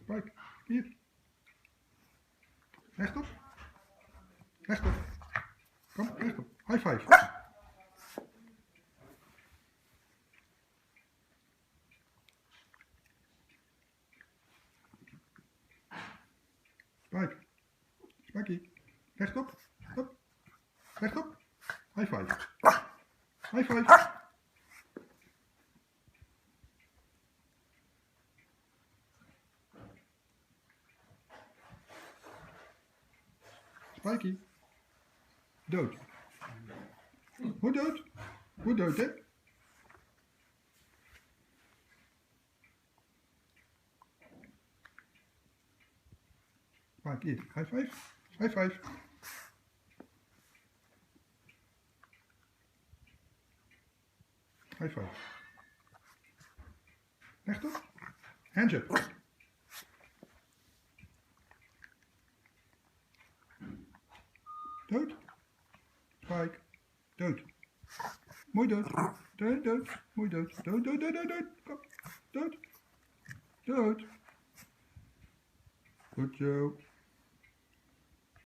Spike, hier. Rechtop. Rechtop. Kom, rechtop. High five. Spike. Spikey. Rechtop. Op. Rechtop. High five. High five. Spikey. Dood. Hoe dood? Hoe dood, hè? Spike, hier. High five. High five. High five. Rechtop. Hands up. Dood. Spike. Dood. Mooi dood. Dood, dood. Mooi dood. Dood, dood, dood, dood, dood. Kom. Dood. Dood. Goed zo.